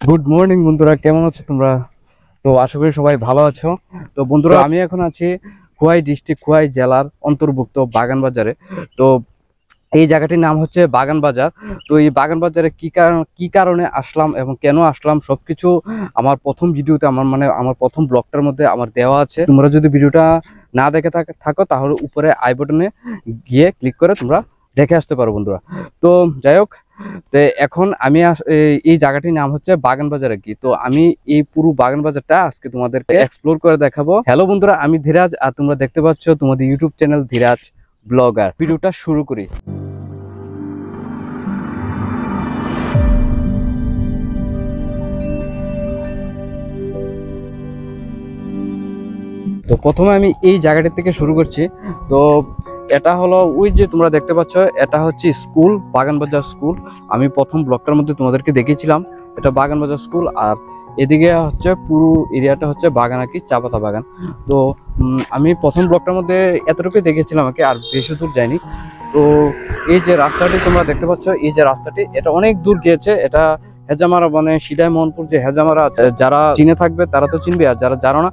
Good morning বন্ধুরা, কেমন আছো তোমরা? তো আশা করি সবাই ভালো আছো। তো বন্ধুরা, আমি এখন আছি খোয়াই ডিস্ট্রিক্ট, খোয়াই জেলার অন্তর্ভুক্ত বাগান বাজারে। তো এই জায়গাটির নাম হচ্ছে বাগান বাজার। তো এই বাগান বাজারে কি কারণে আসলাম এবং কেন আসলাম সবকিছু আমার প্রথম ভিডিওতে, আমার প্রথম ব্লগটার মধ্যে আমার দেওয়া আছে। তোমরা যদি ভিডিওটা না দেখে থাকো তাহলে উপরে আই বাটনে গিয়ে ক্লিক করে তোমরা দেখে আসতে পারো বন্ধুরা। তো যাই হোক, তো এখন আমি এই জায়গাটির নাম হচ্ছে বাগান বাজার আর কি। তো আমি এই পুরো বাগান বাজারটা আজকে তোমাদেরকে এক্সপ্লোর করে দেখাবো। হ্যালো বন্ধুরা, আমি ধীরাজ, আর তোমরা দেখতে পাচ্ছ তোমাদের ইউটিউব চ্যানেল ধীরাজ ব্লগার। ভিডিওটা শুরু করি। তো প্রথমে আমি এই জায়গাটি থেকে শুরু করছি। তো এটা হলো ওই যে তোমরা দেখতে পাচ্ছ, এটা হচ্ছে স্কুল, বাগান বাজার স্কুল। আমি প্রথম ব্লগটার মধ্যে তোমাদেরকে দেখিয়েছিলাম এটা বাগান বাজার স্কুল। আর এদিকে হচ্ছে পুরো এরিয়াটা হচ্ছে বাগান আর কি, চা পাতা বাগান। তো আমি প্রথম ব্লগটার মধ্যে এতটুকুই দেখেছিলাম আর কি, আর বেশি দূর যাইনি। তো এই যে রাস্তাটি তোমরা দেখতে পাচ্ছ, এই যে রাস্তাটি, এটা অনেক দূর গিয়েছে। এটা হেজামারা, মানে সিদাই মোহনপুর যে হেজামারা আছে, যারা চিনে থাকবে তারা তো চিনবে, আর যারা জানো না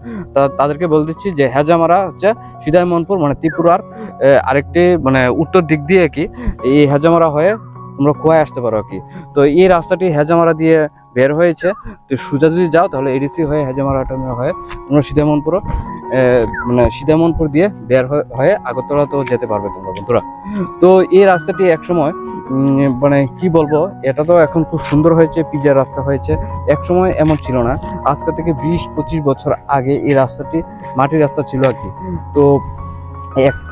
তাদেরকে বলে দিচ্ছি যে হেজামারা হচ্ছে সিদাই মোহনপুর, মানে ত্রিপুরার আরেকটি মানে উত্তর দিক দিয়ে কি এই হেজামারা হয়ে তোমরা খোয়াই আসতে পারো আর কি। তো এই রাস্তাটি হেজামারা দিয়ে বের হয়েছে। তো সোজা যদি যাও তাহলে এডিসি হয়ে হেজামারা হয়ে তোমরা সীতামনপুর, মানে সীতামনপুর দিয়ে বের হয়ে আগরতলা তো যেতে পারবে তোমরা বন্ধুরা। তো এই রাস্তাটি একসময় মানে কি বলবো, এটা তো এখন খুব সুন্দর হয়েছে, পিচের রাস্তা হয়েছে। একসময় এমন ছিল না। আজকে থেকে 20-25 বছর আগে এই রাস্তাটি মাটির রাস্তা ছিল আর কি। তো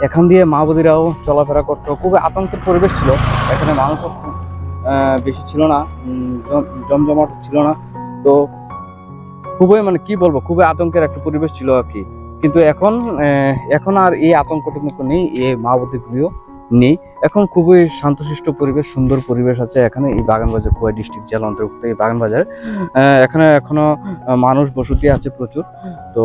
এখান দিয়ে মা বোনেরাও চলাফেরা করতো, খুবই আতঙ্কের পরিবেশ ছিল। এখানে মানুষও খুব বেশি ছিল না, জমজমাট ছিল না। তো খুবই মানে কি বলবো, খুবই আতঙ্কের একটা পরিবেশ ছিল আর কি। কিন্তু এখন আর এই আতঙ্কটুকু নেই, এই মা বোনগুলিও নেই। এখন খুবই শান্তশিষ্ট পরিবেশ, সুন্দর পরিবেশ আছে এখানে এই বাগান বাজার, খোয়াই ডিস্ট্রিক্ট জেলা অন্তর্ভুক্ত এই বাগান বাজারে। এখানে এখনো মানুষ বসতি আছে প্রচুর। তো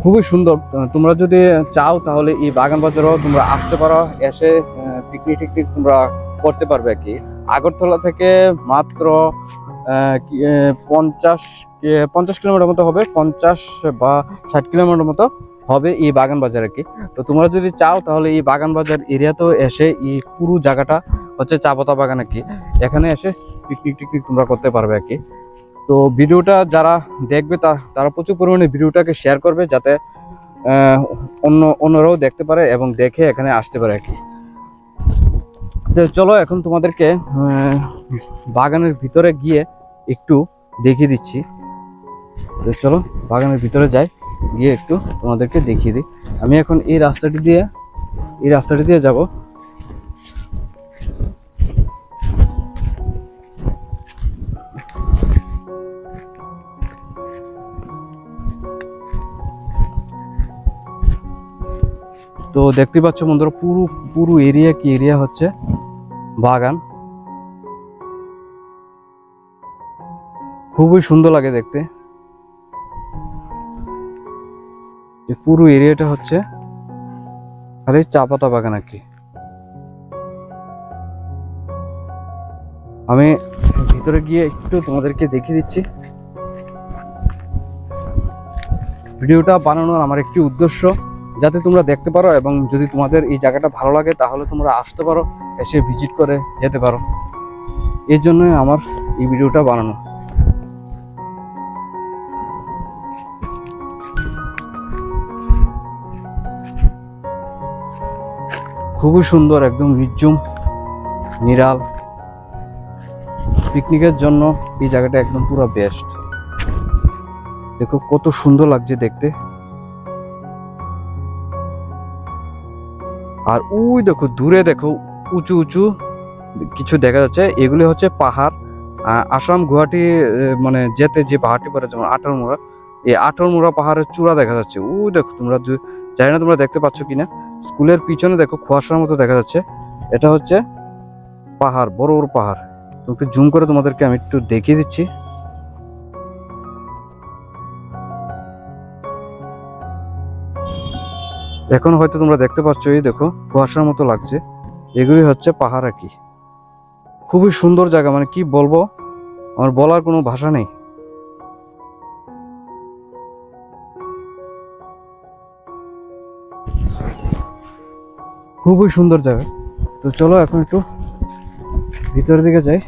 খুবই সুন্দর। তোমরা যদি চাও তাহলে এই বাগান বাজারও তোমরা আসতে পারো, এসে পিকনিক টিকনিক তোমরা করতে পারবে আর কি। আগরতলা থেকে মাত্র 50 কিলোমিটার মতো হবে, 50 বা 60 কিলোমিটার মতো হবে এই বাগান বাজার আর কি। তো তোমরা যদি চাও তাহলে এই বাগান বাজার এরিয়াতেও এসে এই পুরো জায়গাটা হচ্ছে চা পাতা বাগান আর কি। এখানে এসে পিকনিক টিকনিক তোমরা করতে পারবে আর কি। তো ভিডিওটা যারা দেখবে তারা প্রচুর পরিমাণে ভিডিওটাকে শেয়ার করবে, যাতে অন্যরাও দেখতে পারে এবং দেখে এখানে আসতে পারে আর কি। তো চলো এখন তোমাদেরকে বাগানের ভিতরে গিয়ে একটু দেখিয়ে দিচ্ছি। তো চলো বাগানের ভিতরে যাই, গিয়ে একটু তোমাদেরকে দেখিয়ে দিই। আমি এখন এই রাস্তাটি দিয়ে যাব। তো দেখতে পাচ্ছ বন্ধুরা, পুরো এরিয়া হচ্ছে বাগান। খুবই সুন্দর লাগে দেখতে। পুরো এরিয়াটা হচ্ছে খালি চা পাতা বাগান আর কি। আমি ভিতরে গিয়ে একটু তোমাদেরকে দেখিয়ে দিচ্ছি। ভিডিওটা বানানোর আমার একটি উদ্দেশ্য, যাতে তোমরা দেখতে পারো, এবং যদি তোমাদের এই জায়গাটা ভালো লাগে তাহলে তোমরা আসতে পারো, এসে ভিজিট করে যেতে পারো। এর জন্যই আমার এই ভিডিওটা বানানো। খুবই সুন্দর, একদম নির্ঝুম নিরাল। পিকনিকের জন্য এই জায়গাটা একদম পুরো বেস্ট। দেখো কত সুন্দর লাগছে দেখতে। আর ওই দেখো দূরে দেখো উঁচু উঁচু কিছু দেখা যাচ্ছে, এগুলি হচ্ছে পাহাড়। আসাম গুয়াহাটি মানে যেতে যে পাহাড়টি পড়ে, যেমন আঠারমুড়া, এই আঠারমুড়া পাহাড়ের চূড়া দেখা যাচ্ছে। ওই দেখো, তোমরা জানি না তোমরা দেখতে পাচ্ছ কিনা, স্কুলের পিছনে দেখো কুয়াশার মতো দেখা যাচ্ছে। এটা হচ্ছে পাহাড়, বড় বড় পাহাড়। একটু জুম করে তোমাদেরকে আমি একটু দেখিয়ে দিচ্ছি। এখন হয়তো তোমরা দেখতে পাচ্ছ, এই দেখো কুয়াশার মতো লাগছে, এগুলি হচ্ছে পাহাড় আর কি। খুবই সুন্দর জায়গা, মানে কি বলবো, আমার বলার কোনো ভাষা নেই। খুবই সুন্দর জায়গা। তো চলো এখন একটু ভিতরের দিকে যাই।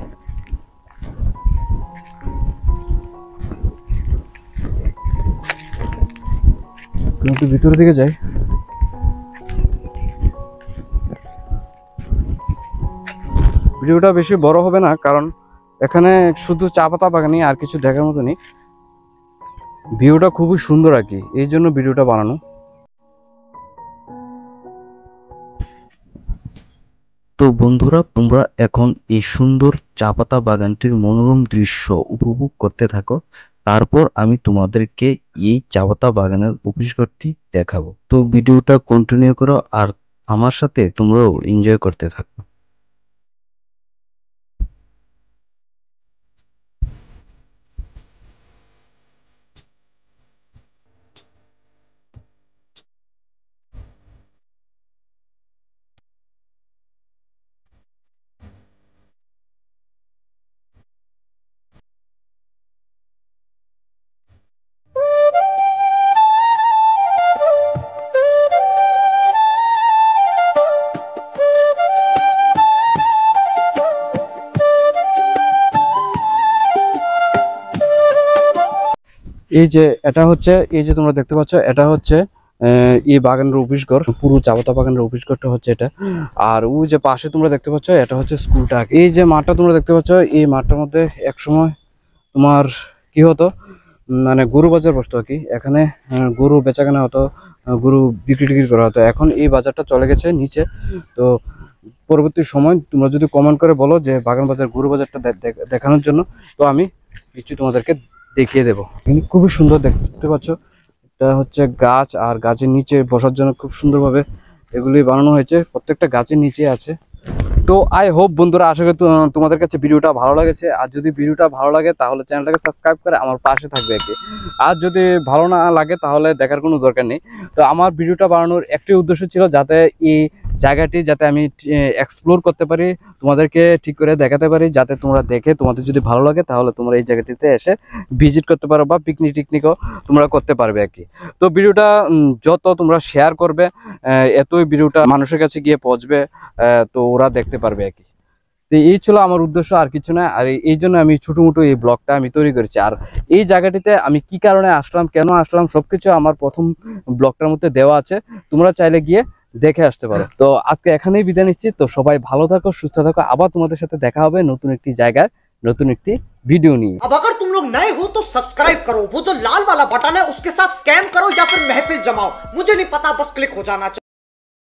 একটু ভিতরের দিকে যাই। ভিডিওটা বেশি বড় হবে না, কারণ এখানে শুধু চা পাতা বাগানই, আর কিছু দেখার মতো নেই। ভিউটা খুবই সুন্দর আর কি, এই জন্য ভিডিওটা বানানো। তো বন্ধুরা, তোমরা এখন এই সুন্দর চা পাতা বাগানটির মনোরম দৃশ্য উপভোগ করতে থাকো। তারপর আমি তোমাদেরকে এই চা পাতা বাগানের প্রবেশঘরটি দেখাবো। তো ভিডিওটা কন্টিনিউ করো আর আমার সাথে তোমরাও এনজয় করতে থাকো। এই যে এটা হচ্ছে, এই যে তোমরা দেখতে পাচ্ছ, এটা হচ্ছে এই বাগানের অফিস ঘর। পুরো চা পাতা বাগানের অফিস ঘরটা হচ্ছে এটা। আর ওই যে পাশে তোমরা দেখতে পাচ্ছ, এটা হচ্ছে স্কুলটা। এই যে মাঠটা তোমরা দেখতে পাচ্ছ, এই মাঠটার মধ্যে এক সময় তোমার কি হতো, মানে গরু বাজার বসতো আর কি। এখানে গরু বেচাকেনা হতো, গরু বিক্রি টিক্রি করা হতো। এখন এই বাজারটা চলে গেছে নিচে। তো পরবর্তী সময় তোমরা যদি কমেন্ট করে বলো যে বাগান বাজার, গরু বাজারটা দেখানোর জন্য, তো আমি নিশ্চয়ই তোমাদেরকে দেখিয়ে দেবো। খুবই সুন্দর দেখতে পাচ্ছ, এটা হচ্ছে গাছ, আর গাছের নিচে বসার জন্য খুব সুন্দরভাবে এগুলি বানানো হয়েছে। প্রত্যেকটা গাছের নিচে আছে। তো আই হোপ বন্ধুরা, আশা করি তোমাদের কাছে ভিডিওটা ভালো লেগেছে। আর যদি ভিডিওটা ভালো লাগে তাহলে চ্যানেলটাকে সাবস্ক্রাইব করে আমার পাশে থাকবে আর কি। আর যদি ভালো না লাগে তাহলে দেখার কোনো দরকার নেই। তো আমার ভিডিওটা বানানোর একটি উদ্দেশ্য ছিল যাতে এই জায়গাটি যাতে আমি এক্সপ্লোর করতে পারি, তোমাদেরকে ঠিক করে দেখাতে পারি, যাতে তোমরা দেখে তোমাদের যদি ভালো লাগে তাহলে তোমরা এই জায়গাটিতে এসে ভিজিট করতে পারো, বা পিকনিক টিকনিকও তোমরা করতে পারবে আর কি। তো ভিডিওটা যত তোমরা শেয়ার করবে, এতই ভিডিওটা মানুষের কাছে গিয়ে পৌঁছবে, তো ওরা দেখতে পারবে আর কি। তো এই ছিল আমার উদ্দেশ্য, আর কিছু না। আর এই জন্য আমি ছোটো মোটো এই ব্লগটা আমি তৈরি করেছি। আর এই জায়গাটিতে আমি কি কারণে আসলাম, কেন আসলাম, সবকিছু আমার প্রথম ব্লগটার মধ্যে দেওয়া আছে, তোমরা চাইলে গিয়ে দেখে আসতে পারো। তো আজকে এখানেই বিদায় নিচ্ছি। তো সবাই ভালো থাকো, সুস্থ থাকো। আবার তোমাদের সাথে দেখা হবে নতুন একটি জায়গায়, নতুন একটি ভিডিও নিয়ে। अब अगर तुम लोग नए हो तो सब्सक्राइब करो, वो जो लाल वाला बटन है उसके साथ स्कैम करो या फिर महफिल जमाओ, मुझे नहीं पता, बस क्लिक हो जाना चाहिए।